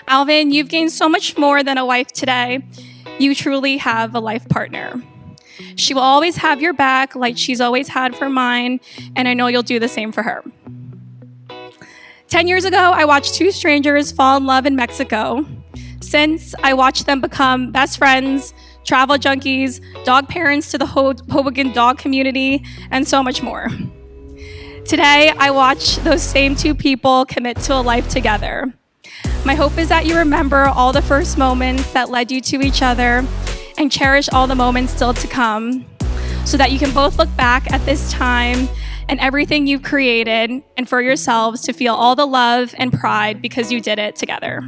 Alvin, you've gained so much more than a wife today. You truly have a life partner. She will always have your back like she's always had for mine, and I know you'll do the same for her. 10 years ago, I watched two strangers fall in love in Mexico. Since, I watched them become best friends, travel junkies, dog parents to the Hoboken dog community, and so much more. Today, I watch those same two people commit to a life together. My hope is that you remember all the first moments that led you to each other and cherish all the moments still to come, so that you can both look back at this time and everything you've created and for yourselves to feel all the love and pride because you did it together.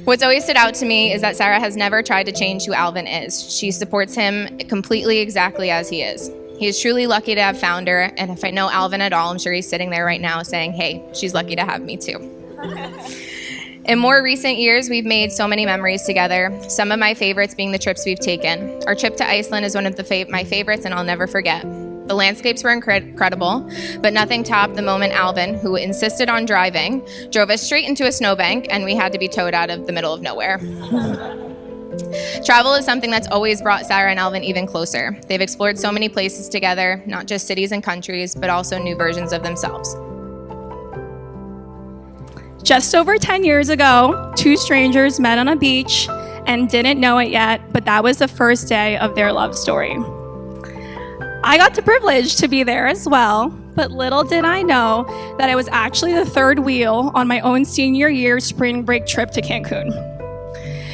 What's always stood out to me is that Sarah has never tried to change who Alvin is. She supports him completely exactly as he is. He is truly lucky to have found her, and if I know Alvin at all, I'm sure he's sitting there right now saying, hey, she's lucky to have me too. In more recent years, we've made so many memories together, some of my favorites being the trips we've taken. Our trip to Iceland is one of my favorites, and I'll never forget. The landscapes were incredible, but nothing topped the moment Alvin, who insisted on driving, drove us straight into a snowbank, and we had to be towed out of the middle of nowhere. Travel is something that's always brought Sarah and Alvin even closer. They've explored so many places together, not just cities and countries, but also new versions of themselves. Just over 10 years ago, two strangers met on a beach and didn't know it yet, but that was the first day of their love story. I got the privilege to be there as well, but little did I know that I was actually the third wheel on my own senior year spring break trip to Cancun.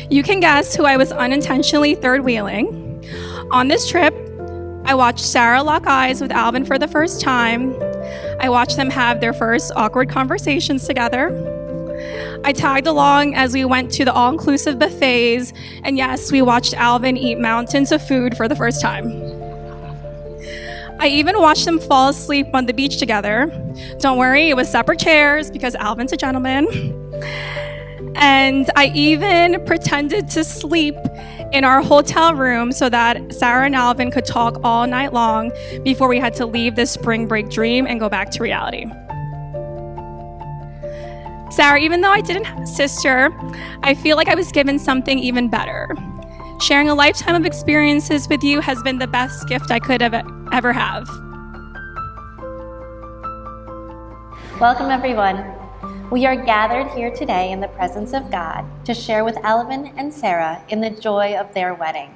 You can guess who I was unintentionally third wheeling. On this trip, I watched Sarah lock eyes with Alvin for the first time. I watched them have their first awkward conversations together. I tagged along as we went to the all-inclusive buffets, and yes, we watched Alvin eat mountains of food for the first time. I even watched them fall asleep on the beach together. Don't worry, it was separate chairs because Alvin's a gentleman. And I even pretended to sleep in our hotel room so that Sarah and Alvin could talk all night long before we had to leave this spring break dream and go back to reality. Sarah, even though I didn't have a sister, I feel like I was given something even better. Sharing a lifetime of experiences with you has been the best gift I could ever have. Welcome, everyone. We are gathered here today in the presence of God to share with Alvin and Sarah in the joy of their wedding.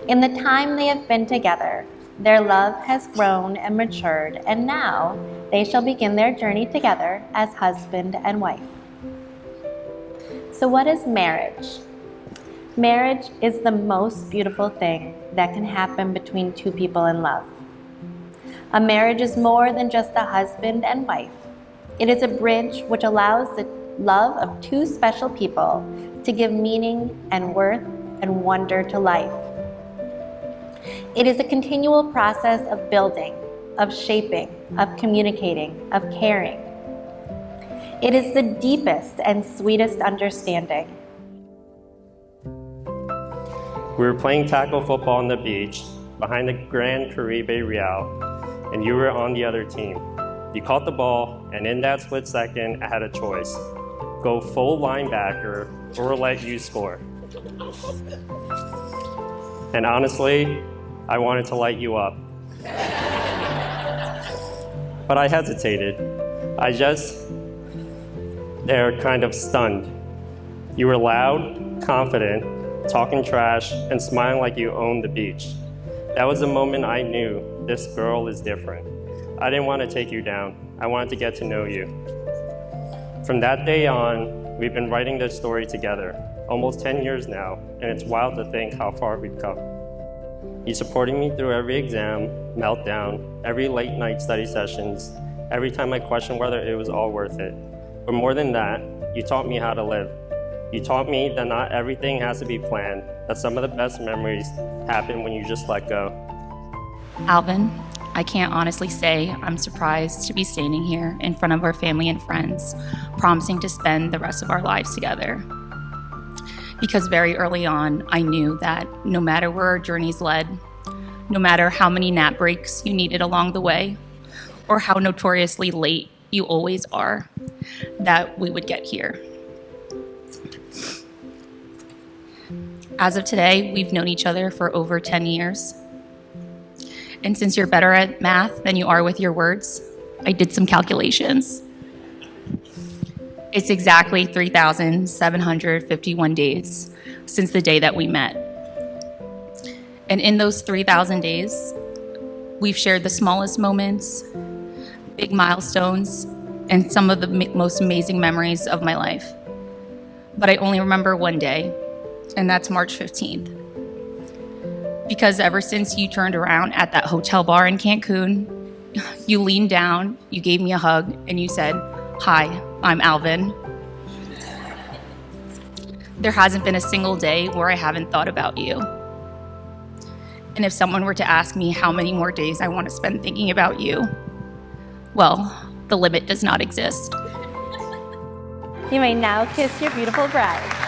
In the time they have been together, their love has grown and matured, and now they shall begin their journey together as husband and wife. So what is marriage? Marriage is the most beautiful thing that can happen between two people in love. A marriage is more than just a husband and wife. It is a bridge which allows the love of two special people to give meaning and worth and wonder to life. It is a continual process of building, of shaping, of communicating, of caring. It is the deepest and sweetest understanding. We were playing tackle football on the beach behind the Grand Caribe Real, and you were on the other team. You caught the ball, and in that split second, I had a choice. Go full linebacker or let you score. And honestly, I wanted to light you up. But I hesitated. They were kind of stunned. You were loud, confident, talking trash, and smiling like you owned the beach. That was the moment I knew this girl is different. I didn't want to take you down. I wanted to get to know you. From that day on, we've been writing this story together, almost 10 years now, and it's wild to think how far we've come. You supporting me through every exam, meltdown, every late night study sessions, every time I questioned whether it was all worth it. But more than that, you taught me how to live. You taught me that not everything has to be planned, that some of the best memories happen when you just let go. Alvin, I can't honestly say I'm surprised to be standing here in front of our family and friends, promising to spend the rest of our lives together. Because very early on, I knew that no matter where our journeys led, no matter how many nap breaks you needed along the way, or how notoriously late you always are, that we would get here. As of today, we've known each other for over 10 years. And since you're better at math than you are with your words, I did some calculations. It's exactly 3,751 days since the day that we met. And in those 3,000 days, we've shared the smallest moments, big milestones, and some of the most amazing memories of my life. But I only remember one day, and that's March 15th. Because ever since you turned around at that hotel bar in Cancun, you leaned down, you gave me a hug, and you said, "Hi, I'm Alvin." There hasn't been a single day where I haven't thought about you. And if someone were to ask me how many more days I want to spend thinking about you, well, the limit does not exist. You may now kiss your beautiful bride.